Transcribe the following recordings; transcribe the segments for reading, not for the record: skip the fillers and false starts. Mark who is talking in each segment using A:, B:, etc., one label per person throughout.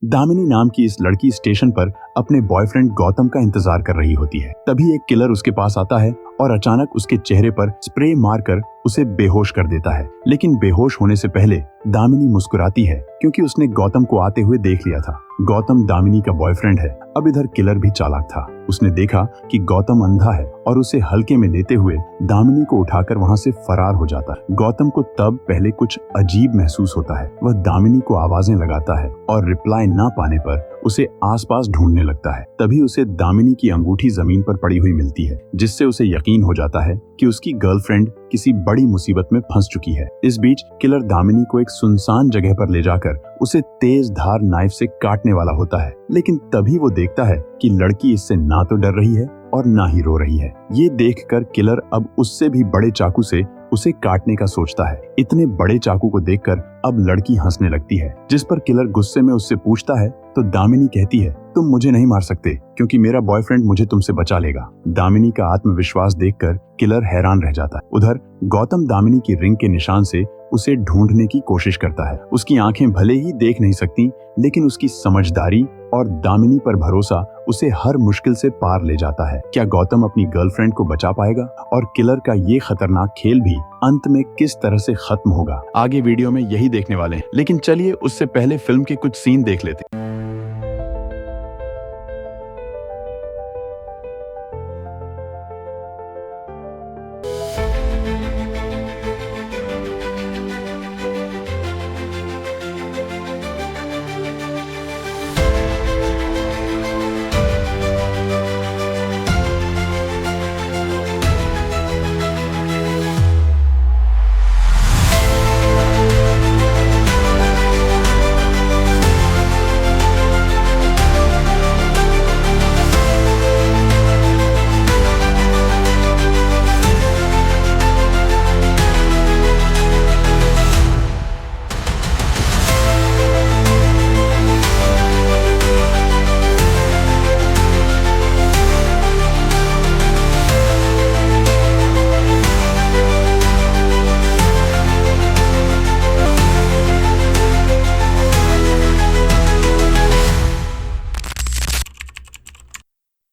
A: दामिनी नाम की इस लड़की स्टेशन पर अपने बॉयफ्रेंड गौतम का इंतजार कर रही होती है। तभी एक किलर उसके पास आता है और अचानक उसके चेहरे पर स्प्रे मारकर उसे बेहोश कर देता है। लेकिन बेहोश होने से पहले दामिनी मुस्कुराती है क्योंकि उसने गौतम को आते हुए देख लिया था। गौतम दामिनी का बॉयफ्रेंड है। अब इधर किलर भी चालाक था। उसने देखा कि गौतम अंधा है और उसे हल्के में लेते हुए दामिनी को उठाकर वहां से फरार हो जाता है। गौतम को तब पहले कुछ अजीब महसूस होता है। वह दामिनी को आवाजें लगाता है और रिप्लाई ना पाने पर उसे आसपास ढूंढने लगता है। तभी उसे दामिनी की अंगूठी जमीन पर पड़ी हुई मिलती है, जिससे उसे यकीन हो जाता है कि उसकी गर्लफ्रेंड किसी बड़ी मुसीबत में फंस चुकी है। इस बीच किलर दामिनी को एक सुनसान जगह पर ले जाकर उसे तेज धार नाइफ से काटने वाला होता है। लेकिन तभी वो देखता है कि लड़की इससे ना तो डर रही है और ना ही रो रही है। ये देखकर किलर अब उससे भी बड़े चाकू से उसे काटने का सोचता है। इतने बड़े चाकू को देखकर अब लड़की हंसने लगती है, जिस पर किलर गुस्से में उससे पूछता है तो दामिनी कहती है, तुम मुझे नहीं मार सकते क्योंकि मेरा बॉयफ्रेंड मुझे तुमसे बचा लेगा। दामिनी का आत्मविश्वास देखकर किलर हैरान रह जाता है। उधर गौतम दामिनी की रिंग के निशान से उसे ढूंढने की कोशिश करता है। उसकी आंखें भले ही देख नहीं सकती, लेकिन उसकी समझदारी और दामिनी पर भरोसा उसे हर मुश्किल से पार ले जाता है। क्या गौतम अपनी गर्लफ्रेंड को बचा पाएगा और किलर का ये खतरनाक खेल भी अंत में किस तरह से खत्म होगा, आगे वीडियो में यही देखने वाले हैं। लेकिन चलिए उससे पहले फिल्म के कुछ सीन देख लेते हैं।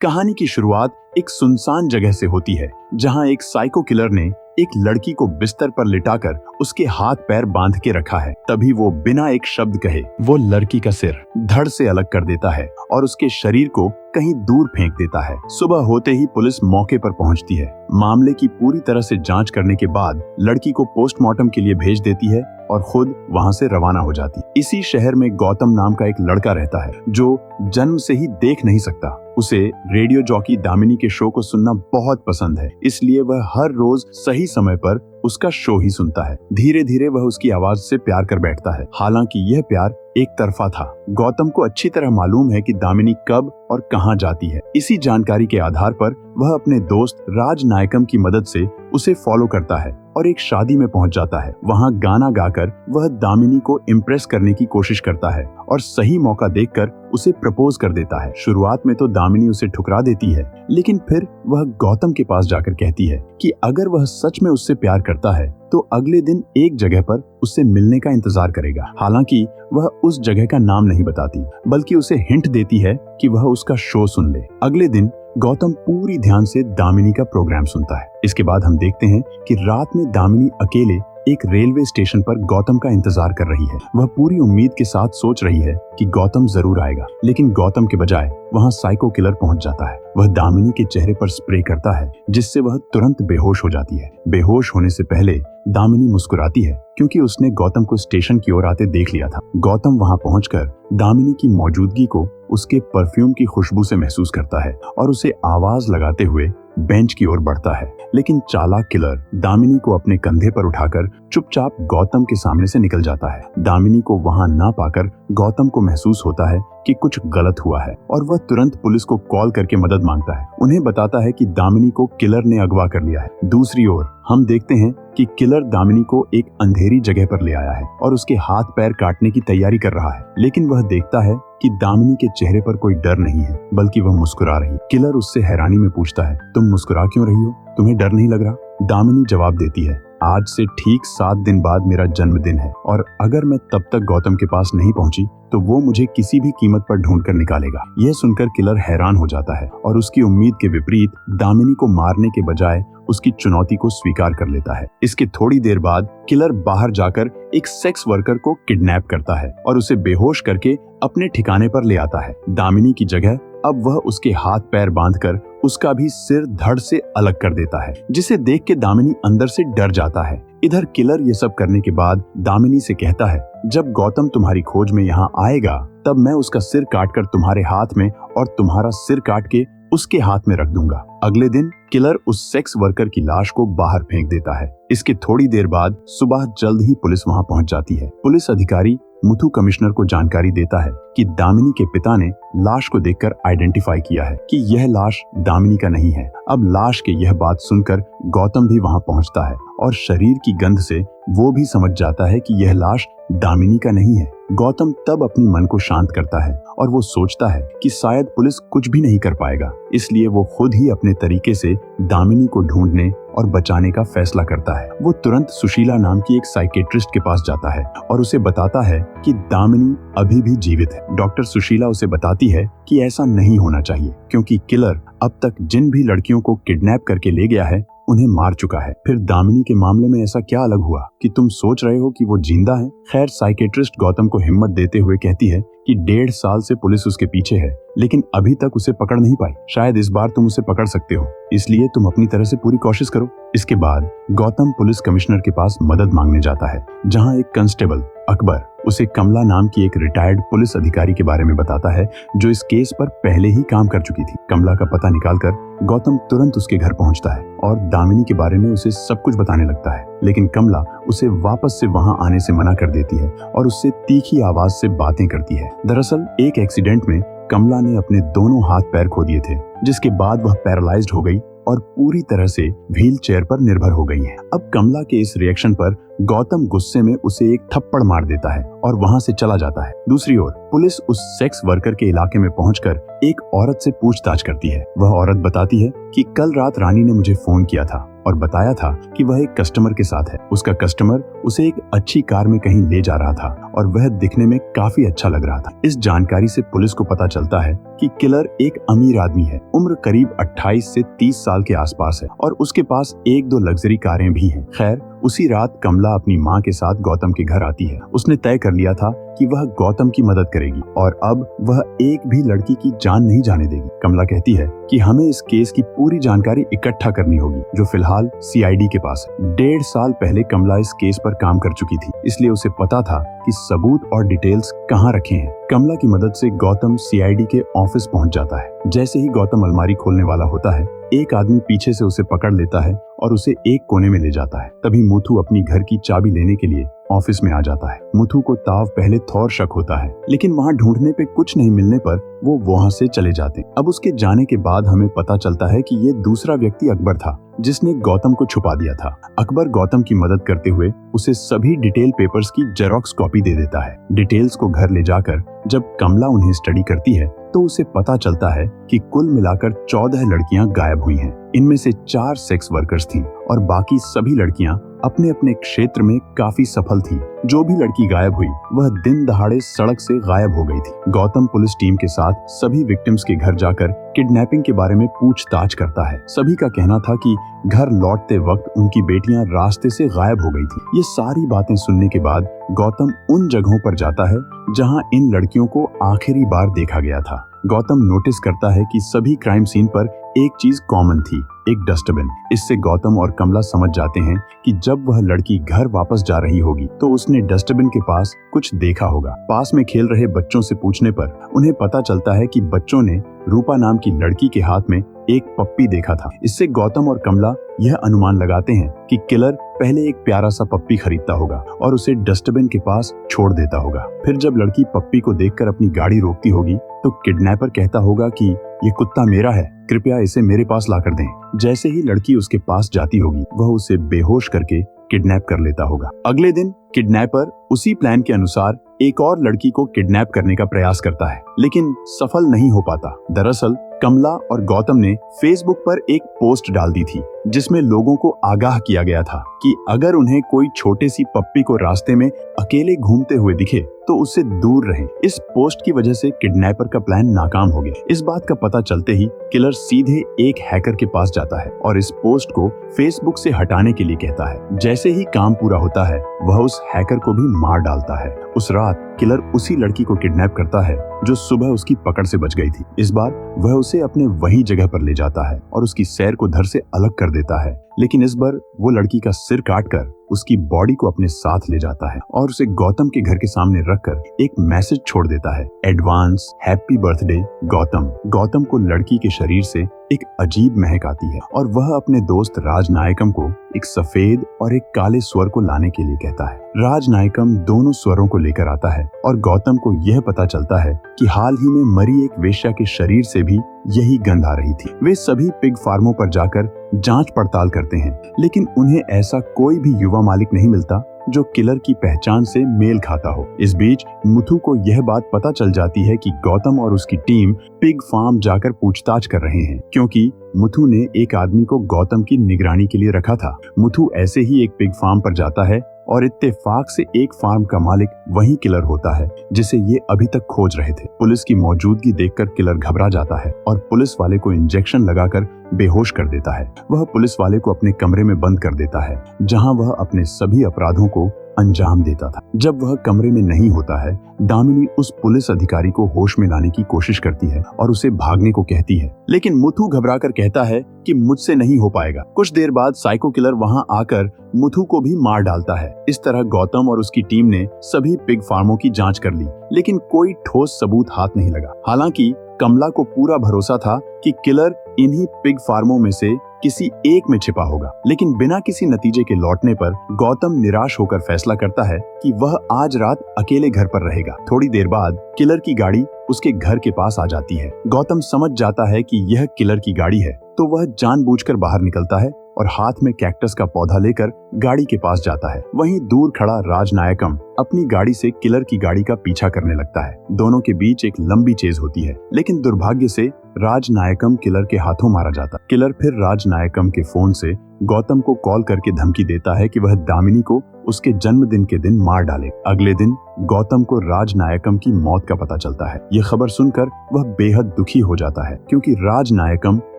A: कहानी की शुरुआत एक सुनसान जगह से होती है, जहां एक साइको किलर ने एक लड़की को बिस्तर पर लिटाकर उसके हाथ पैर बांध के रखा है। तभी वो बिना एक शब्द कहे वो लड़की का सिर धड़ से अलग कर देता है और उसके शरीर को कहीं दूर फेंक देता है। सुबह होते ही पुलिस मौके पर पहुंचती है। मामले की पूरी तरह से जांच करने के बाद लड़की को पोस्टमार्टम के लिए भेज देती है और खुद वहां से रवाना हो जाती है। इसी शहर में गौतम नाम का एक लड़का रहता है जो जन्म से ही देख नहीं सकता। उसे रेडियो जॉकी दामिनी के शो को सुनना बहुत पसंद है, इसलिए वह हर रोज सही समय पर उसका शो ही सुनता है। धीरे धीरे वह उसकी आवाज से प्यार कर बैठता है। हालांकि यह प्यार एक तरफा था। गौतम को अच्छी तरह मालूम है कि दामिनी कब और कहां जाती है। इसी जानकारी के आधार पर वह अपने दोस्त राज नायकम की मदद से उसे फॉलो करता है और एक शादी में पहुंच जाता है। वहां गाना गाकर वह दामिनी को इम्प्रेस करने की कोशिश करता है और सही मौका देखकर उसे प्रपोज कर देता है। शुरुआत में तो दामिनी उसे ठुकरा देती है, लेकिन फिर वह गौतम के पास जाकर कहती है कि अगर वह सच में उससे प्यार करता है तो अगले दिन एक जगह पर उससे मिलने का इंतजार करेगा। हालांकि वह उस जगह का नाम नहीं बताती, बल्कि उसे हिंट देती है कि वह उसका शो सुन ले। अगले दिन गौतम पूरी ध्यान से दामिनी का प्रोग्राम सुनता है। इसके बाद हम देखते हैं कि रात में दामिनी अकेले एक रेलवे स्टेशन पर गौतम का इंतजार कर रही है। वह पूरी उम्मीद के साथ सोच रही है कि गौतम जरूर आएगा, लेकिन गौतम के बजाय वहां साइको किलर पहुंच जाता है। वह दामिनी के चेहरे पर स्प्रे करता है, जिससे वह तुरंत बेहोश हो जाती है। बेहोश होने से पहले दामिनी मुस्कुराती है क्योंकि उसने गौतम को स्टेशन की ओर आते देख लिया था। गौतम वहां पहुंचकर दामिनी की मौजूदगी को उसके परफ्यूम की खुशबू से महसूस करता है और उसे आवाज लगाते हुए बेंच की ओर बढ़ता है। लेकिन चालाक किलर दामिनी को अपने कंधे पर उठाकर चुपचाप गौतम के सामने से निकल जाता है। दामिनी को वहां ना पाकर गौतम को महसूस होता है कि कुछ गलत हुआ है और वह तुरंत पुलिस को कॉल करके मदद मांगता है। उन्हें बताता है कि दामिनी को किलर ने अगवा कर लिया है। दूसरी ओर हम देखते हैं कि किलर दामिनी को एक अंधेरी जगह पर ले आया है और उसके हाथ पैर काटने की तैयारी कर रहा है, लेकिन वह देखता है कि दामिनी के चेहरे पर कोई डर नहीं है, बल्कि वह मुस्कुरा रही है। किलर उससे हैरानी में पूछता है, तुम मुस्कुरा क्यों रही हो? तुम्हें डर नहीं लग रहा? दामिनी जवाब देती है, आज से ठीक 7 दिन बाद मेरा जन्मदिन है और अगर मैं तब तक गौतम के पास नहीं पहुंची तो वो मुझे किसी भी कीमत पर ढूंढ कर निकालेगा। यह सुनकर किलर हैरान हो जाता है और उसकी उम्मीद के विपरीत दामिनी को मारने के बजाय उसकी चुनौती को स्वीकार कर लेता है। इसके थोड़ी देर बाद किलर बाहर जाकर एक सेक्स वर्कर को किडनैप करता है और उसे बेहोश करके अपने ठिकाने पर ले आता है। दामिनी की जगह अब वह उसके हाथ पैर बांधकर उसका भी सिर धड़ से अलग कर देता है, जिसे देख के दामिनी अंदर से डर जाता है। इधर किलर ये सब करने के बाद दामिनी से कहता है, जब गौतम तुम्हारी खोज में यहाँ आएगा तब मैं उसका सिर काटकर तुम्हारे हाथ में और तुम्हारा सिर काट के उसके हाथ में रख दूंगा। अगले दिन किलर उस सेक्स वर्कर की लाश को बाहर फेंक देता है। इसके थोड़ी देर बाद सुबह जल्द ही पुलिस वहां पहुंच जाती है। पुलिस अधिकारी मुथु कमिश्नर को जानकारी देता है कि दामिनी के पिता ने लाश को देखकर आइडेंटिफाई किया है कि यह लाश दामिनी का नहीं है। अब लाश के यह बात सुनकर गौतम भी वहां पहुंचता है और शरीर की गंध से वो भी समझ जाता है कि यह लाश दामिनी का नहीं है। गौतम तब अपनी मन को शांत करता है और वो सोचता है कि शायद पुलिस कुछ भी नहीं कर पाएगा, इसलिए वो खुद ही अपने तरीके से दामिनी को ढूंढने और बचाने का फैसला करता है। वो तुरंत सुशीला नाम की एक साइकेट्रिस्ट के पास जाता है और उसे बताता है कि दामिनी अभी भी जीवित है। डॉक्टर सुशीला उसे बताती है कि ऐसा नहीं होना चाहिए क्योंकि किलर अब तक जिन भी लड़कियों को किडनैप करके ले गया है उन्हें मार चुका है। फिर दामिनी के मामले में ऐसा क्या अलग हुआ कि तुम सोच रहे हो कि वो जिंदा है? खैर, साइकेट्रिस्ट गौतम को हिम्मत देते हुए कहती है कि 1.5 साल से पुलिस उसके पीछे है लेकिन अभी तक उसे पकड़ नहीं पाई। शायद इस बार तुम उसे पकड़ सकते हो, इसलिए तुम अपनी तरह से पूरी कोशिश करो। इसके बाद गौतम पुलिस कमिश्नर के पास मदद मांगने जाता है, जहां एक कांस्टेबल अकबर उसे कमला नाम की एक रिटायर्ड पुलिस अधिकारी के बारे में बताता है जो इस केस पर पहले ही काम कर चुकी थी। कमला का पता निकालकर गौतम तुरंत उसके घर पहुंचता है और दामिनी के बारे में उसे सब कुछ बताने लगता है, लेकिन कमला उसे वापस से वहां आने से मना कर देती है और उससे तीखी आवाज से बातें करती है। दरअसल एक एक्सीडेंट में कमला ने अपने दोनों हाथ पैर खो दिए थे, जिसके बाद वह पैरालाइज्ड हो गई और पूरी तरह से व्हील चेयर पर निर्भर हो गई है। अब कमला के इस रिएक्शन पर गौतम गुस्से में उसे एक थप्पड़ मार देता है और वहां से चला जाता है। दूसरी ओर पुलिस उस सेक्स वर्कर के इलाके में पहुंचकर एक औरत से पूछताछ करती है। वह औरत बताती है कि कल रात रानी ने मुझे फोन किया था और बताया था कि वह एक कस्टमर के साथ है। उसका कस्टमर उसे एक अच्छी कार में कहीं ले जा रहा था और वह दिखने में काफी अच्छा लग रहा था। इस जानकारी से पुलिस को पता चलता है कि किलर एक अमीर आदमी है, उम्र करीब 28 से 30 साल के आसपास है और उसके पास 1-2 लग्जरी कारें भी हैं। खैर, उसी रात कमला अपनी माँ के साथ गौतम के घर आती है। उसने तय कर लिया था कि वह गौतम की मदद करेगी और अब वह एक भी लड़की की जान नहीं जाने देगी। कमला कहती है कि हमें इस केस की पूरी जानकारी इकट्ठा करनी होगी जो फिलहाल सीआईडी के पास है। 1.5 साल पहले कमला इस केस पर काम कर चुकी थी, इसलिए उसे पता था कि सबूत और डिटेल्स कहाँ रखे हैं। कमला की मदद से गौतम सीआईडी के ऑफिस पहुंच जाता है। जैसे ही गौतम अलमारी खोलने वाला होता है, एक आदमी पीछे से उसे पकड़ लेता है और उसे एक कोने में ले जाता है। तभी मुथु अपनी घर की चाबी लेने के लिए ऑफिस में आ जाता है। मुथु को ताव पहले थोर शक होता है, लेकिन वहां ढूंढने पे कुछ नहीं मिलने पर वो वहां से चले जाते हैं। अब उसके जाने के बाद हमें पता चलता है कि ये दूसरा व्यक्ति अकबर था जिसने गौतम को छुपा दिया था। अकबर गौतम की मदद करते हुए उसे सभी डिटेल पेपर्स की जेरोक्स कॉपी दे देता है। डिटेल्स को घर ले जाकर जब कमला उन्हें स्टडी करती है तो उसे पता चलता है कि कुल मिलाकर 14 लड़कियां गायब हुई हैं। इनमें से 4 सेक्स वर्कर्स थीं और बाकी सभी लड़कियां अपने अपने क्षेत्र में काफी सफल थीं। जो भी लड़की गायब हुई वह दिन दहाड़े सड़क से गायब हो गई थी। गौतम पुलिस टीम के साथ सभी विक्टिम्स के घर जाकर किडनैपिंग के बारे में पूछताछ करता है। सभी का कहना था कि घर लौटते वक्त उनकी बेटियां रास्ते से गायब हो गई थी। ये सारी बातें सुनने के बाद गौतम उन जगहों पर जाता है जहां इन लड़कियों को आखिरी बार देखा गया था। गौतम नोटिस करता है कि सभी क्राइम सीन पर एक चीज कॉमन थी, एक डस्टबिन। इससे गौतम और कमला समझ जाते हैं कि जब वह लड़की घर वापस जा रही होगी तो उसने डस्टबिन के पास कुछ देखा होगा। पास में खेल रहे बच्चों से पूछने पर उन्हें पता चलता है कि बच्चों ने रूपा नाम की लड़की के हाथ में एक पप्पी देखा था। इससे गौतम और कमला यह अनुमान लगाते हैं कि किलर पहले एक प्यारा सा पप्पी खरीदता होगा और उसे डस्टबिन के पास छोड़ देता होगा। फिर जब लड़की पप्पी को देखकर अपनी गाड़ी रोकती होगी तो किडनैपर कहता होगा कि ये कुत्ता मेरा है, कृपया इसे मेरे पास लाकर दें। जैसे ही लड़की उसके पास जाती होगी वह उसे बेहोश करके किडनैप कर लेता होगा। अगले दिन किडनैपर उसी प्लान के अनुसार एक और लड़की को किडनैप करने का प्रयास करता है, लेकिन सफल नहीं हो पाता। दरअसल कमला और गौतम ने फेसबुक पर एक पोस्ट डाल दी थी जिसमें लोगों को आगाह किया गया था कि अगर उन्हें कोई छोटे सी पप्पी को रास्ते में अकेले घूमते हुए दिखे तो उससे दूर रहें। इस पोस्ट की वजह से किडनैपर का प्लान नाकाम हो गया। इस बात का पता चलते ही किलर सीधे एक हैकर के पास जाता है और इस पोस्ट को फेसबुक से हटाने के लिए कहता है। जैसे ही काम पूरा होता है वह उस हैकर को भी मार डालता है। उस रात किलर उसी लड़की को किडनैप करता है जो सुबह उसकी पकड़ से बच गई थी। इस बार वह उसे अपने वही जगह पर ले जाता है और उसकी सैर को धड़ से अलग कर देता है, लेकिन इस बार वो लड़की का सिर काटकर उसकी बॉडी को अपने साथ ले जाता है और उसे गौतम के घर के सामने रखकर एक मैसेज छोड़ देता है, advance happy birthday Gautam. Gautam को लड़की के शरीर से एक अजीब महक आती है और वह अपने दोस्त राजनायकम को एक सफेद और एक काले स्वर को लाने के लिए कहता है। राजनायकम दोनों स्वरों को लेकर आता है और गौतम को यह पता चलता है कि हाल ही में मरी एक वेश्या के शरीर से भी यही गंध आ रही थी। वे सभी पिग फार्मों पर जाकर जांच पड़ताल करते हैं, लेकिन उन्हें ऐसा कोई भी युवा मालिक नहीं मिलता जो किलर की पहचान से मेल खाता हो। इस बीच मुथु को यह बात पता चल जाती है कि गौतम और उसकी टीम पिग फार्म जाकर पूछताछ कर रहे हैं, क्योंकि मुथु ने एक आदमी को गौतम की निगरानी के लिए रखा था। मुथु ऐसे ही एक पिग फार्म पर जाता है और इत्तेफाक से एक फार्म का मालिक वही किलर होता है जिसे ये अभी तक खोज रहे थे। पुलिस की मौजूदगी देखकर किलर घबरा जाता है और पुलिस वाले को इंजेक्शन लगाकर बेहोश कर देता है। वह पुलिस वाले को अपने कमरे में बंद कर देता है जहां वह अपने सभी अपराधों को अंजाम देता था। जब वह कमरे में नहीं होता है, दामिनी उस पुलिस अधिकारी को होश में लाने की कोशिश करती है और उसे भागने को कहती है, लेकिन मुथु घबराकर कहता है कि मुझसे नहीं हो पाएगा। कुछ देर बाद साइको किलर वहां आकर मुथु को भी मार डालता है। इस तरह गौतम और उसकी टीम ने सभी पिग फार्मों की जांच कर ली, लेकिन कोई ठोस सबूत हाथ नहीं लगा। हालांकि कमला को पूरा भरोसा था कि किलर इन्हीं पिग फार्मों में से किसी एक में छिपा होगा, लेकिन बिना किसी नतीजे के लौटने पर गौतम निराश होकर फैसला करता है कि वह आज रात अकेले घर पर रहेगा। थोड़ी देर बाद किलर की गाड़ी उसके घर के पास आ जाती है। गौतम समझ जाता है कि यह किलर की गाड़ी है, तो वह जानबूझकर बाहर निकलता है और हाथ में कैक्टस का पौधा लेकर गाड़ी के पास जाता है। वहीं दूर खड़ा राजनायकम अपनी गाड़ी से किलर की गाड़ी का पीछा करने लगता है। दोनों के बीच एक लंबी चेज होती है, लेकिन दुर्भाग्य से राजनायकम किलर के हाथों मारा जाता। किलर फिर राजनायकम के फोन से गौतम को कॉल करके धमकी देता है कि वह दामिनी को उसके जन्मदिन के दिन मार डाले। अगले दिन गौतम को राजनायकम की मौत का पता चलता है। यह खबर सुनकर वह बेहद दुखी हो जाता है, क्योंकि राजनायकम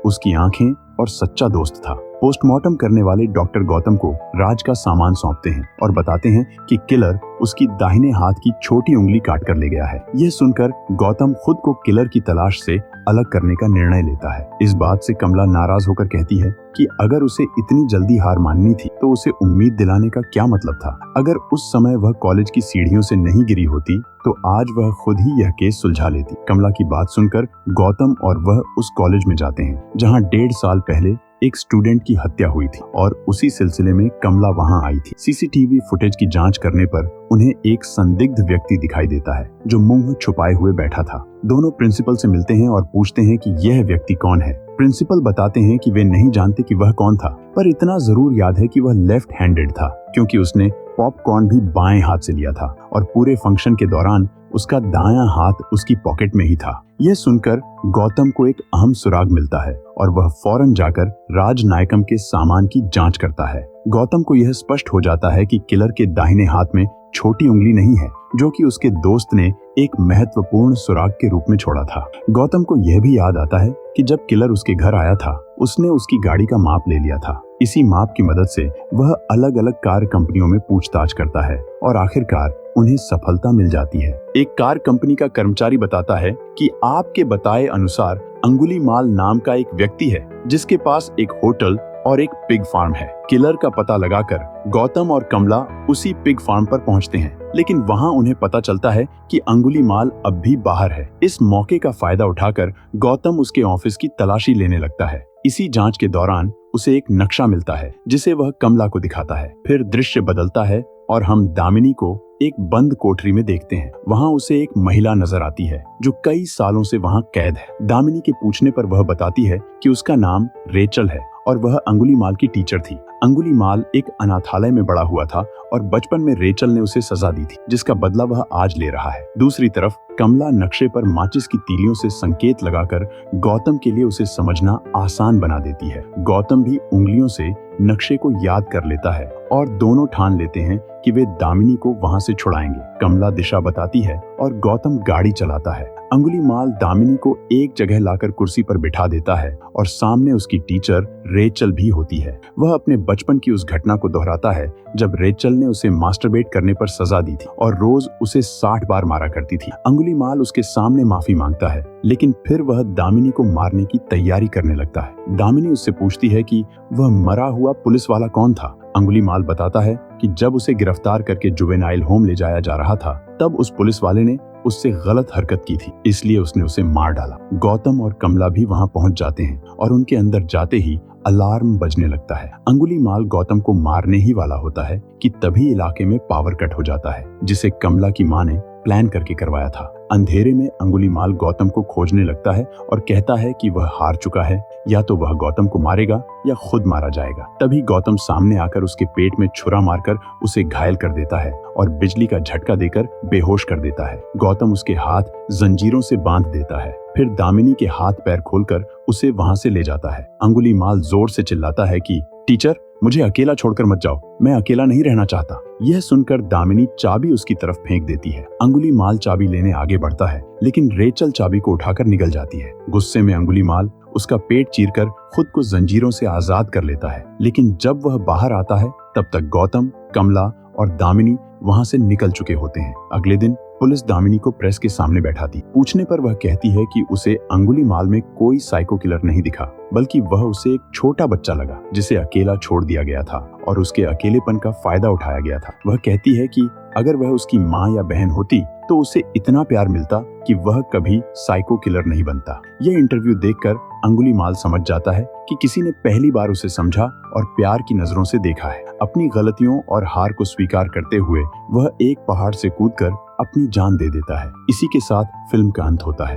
A: उसकी आंखें और सच्चा दोस्त था। पोस्टमार्टम करने वाले डॉक्टर गौतम को राज का सामान सौंपते हैं और बताते हैं कि किलर उसकी दाहिने हाथ की छोटी उंगली काट कर ले गया है। यह सुनकर गौतम खुद को किलर की तलाश से अलग करने का निर्णय लेता है। इस बात से कमला नाराज होकर कहती है कि अगर उसे इतनी जल्दी हार माननी थी तो उसे उम्मीद दिलाने का क्या मतलब था। अगर उस समय वह कॉलेज की सीढ़ियों से नहीं गिरी होती तो आज वह खुद ही यह केस सुलझा लेती। कमला की बात सुनकर गौतम और वह उस कॉलेज में जाते हैं जहां 1.5 साल पहले एक स्टूडेंट की हत्या हुई थी और उसी सिलसिले में कमला वहां आई थी। सीसीटीवी फुटेज की जांच करने पर उन्हें एक संदिग्ध व्यक्ति दिखाई देता है जो मुंह छुपाए हुए बैठा था। दोनों प्रिंसिपल से मिलते हैं और पूछते हैं कि यह व्यक्ति कौन है। प्रिंसिपल बताते हैं कि वे नहीं जानते कि वह कौन था, पर इतना जरूर याद है कि वह लेफ्ट हैंडेड था, क्योंकि उसने पॉपकॉर्न भी बाएं हाथ से लिया था और पूरे फंक्शन के दौरान उसका दायां हाथ उसकी पॉकेट में ही था। यह सुनकर गौतम को एक अहम सुराग मिलता है और वह फौरन जाकर राजनायकम के सामान की जांच करता है। गौतम को यह स्पष्ट हो जाता है कि किलर के दाहिने हाथ में छोटी उंगली नहीं है, जो कि उसके दोस्त ने एक महत्वपूर्ण सुराग के रूप में छोड़ा था। गौतम को यह भी याद आता है कि जब किलर उसके घर आया था उसने उसकी गाड़ी का माप ले लिया था। इसी माप की मदद से वह अलग अलग कार कंपनियों में पूछताछ करता है और आखिरकार उन्हें सफलता मिल जाती है। एक कार कंपनी का कर्मचारी बताता है कि आपके बताए अनुसार अंगुलीमाल नाम का एक व्यक्ति है जिसके पास एक होटल और एक पिग फार्म है। किलर का पता लगाकर गौतम और कमला उसी पिग फार्म पर पहुंचते हैं, लेकिन वहां उन्हें पता चलता है कि अंगुलीमाल अब भी बाहर है। इस मौके का फायदा उठाकर गौतम उसके ऑफिस की तलाशी लेने लगता है। इसी जांच के दौरान उसे एक नक्शा मिलता है जिसे वह कमला को दिखाता है। फिर दृश्य बदलता है और हम दामिनी को एक बंद कोठरी में देखते हैं। वहां उसे एक महिला नजर आती है जो कई सालों से वहां कैद है। दामिनी के पूछने पर वह बताती है कि उसका नाम रेचल है और वह अंगुलीमाल की टीचर थी। अंगुलीमाल एक अनाथालय में बड़ा हुआ था और बचपन में रेचल ने उसे सजा दी थी, जिसका बदला वह आज ले रहा है। दूसरी तरफ कमला नक्शे पर माचिस की तीलियों से संकेत लगाकर गौतम के लिए उसे समझना आसान बना देती है। गौतम भी उंगलियों से नक्शे को याद कर लेता है और दोनों ठान लेते हैं कि वे दामिनी को वहां से छुड़ाएंगे। कमला दिशा बताती है और गौतम गाड़ी चलाता है। अंगुलीमाल दामिनी को एक जगह लाकर कुर्सी पर बिठा देता है और सामने उसकी टीचर रेचल भी होती है। वह अपने बचपन की उस घटना को दोहराता है जब रेचल ने उसे मास्टरबेट करने पर सजा दी थी और रोज उसे 60 बार मारा करती थी। अंगुलीमाल उसके सामने माफी मांगता है, लेकिन फिर वह दामिनी को मारने की तैयारी करने लगता है। दामिनी उससे पूछती है कि वह मरा हुआ पुलिस वाला कौन था। अंगुलीमाल बताता है कि जब उसे गिरफ्तार करके जुवेनाइल होम ले जाया जा रहा था, तब उस पुलिस वाले ने उससे गलत हरकत की थी, इसलिए उसने उसे मार डाला। गौतम और कमला भी वहां पहुंच जाते हैं और उनके अंदर जाते ही अलार्म बजने लगता है। अंगुलीमाल गौतम को मारने ही वाला होता है कि तभी इलाके में पावर कट हो जाता है, जिसे कमला की मां ने प्लान करके करवाया था। अंधेरे में अंगुलीमाल गौतम को खोजने लगता है और कहता है कि वह हार चुका है, या तो वह गौतम को मारेगा या खुद मारा जाएगा। तभी गौतम सामने आकर उसके पेट में छुरा मारकर उसे घायल कर देता है और बिजली का झटका देकर बेहोश कर देता है। गौतम उसके हाथ जंजीरों से बांध देता है, फिर दामिनी के हाथ पैर खोलकर उसे वहां से ले जाता है। अंगुलीमाल जोर से चिल्लाता है कि टीचर, मुझे अकेला छोड़कर मत जाओ, मैं अकेला नहीं रहना चाहता। यह सुनकर दामिनी चाबी उसकी तरफ फेंक देती है। अंगुलीमाल चाबी लेने आगे बढ़ता है, लेकिन रेचल चाबी को उठाकर निकल जाती है। गुस्से में अंगुलीमाल उसका पेट चीरकर खुद को जंजीरों से आजाद कर लेता है, लेकिन जब वह बाहर आता है तब तक गौतम, कमला और दामिनी वहां से निकल चुके होते हैं। अगले दिन पुलिस दामिनी को प्रेस के सामने बैठाती। पूछने पर वह कहती है कि उसे अंगुलीमाल में कोई साइको किलर नहीं दिखा, बल्कि वह उसे एक छोटा बच्चा लगा जिसे अकेला छोड़ दिया गया था और उसके अकेलेपन का फायदा उठाया गया था। वह कहती है कि अगर वह उसकी माँ या बहन होती तो उसे इतना प्यार मिलता कि वह कभी साइको किलर नहीं बनता। यह इंटरव्यू देखकर अंगुलीमाल समझ जाता है कि किसी ने पहली बार उसे समझा और प्यार की नजरों से देखा है। अपनी गलतियों और हार को स्वीकार करते हुए वह एक पहाड़ से कूदकर अपनी जान दे देता है। इसी के साथ फिल्म का अंत होता है।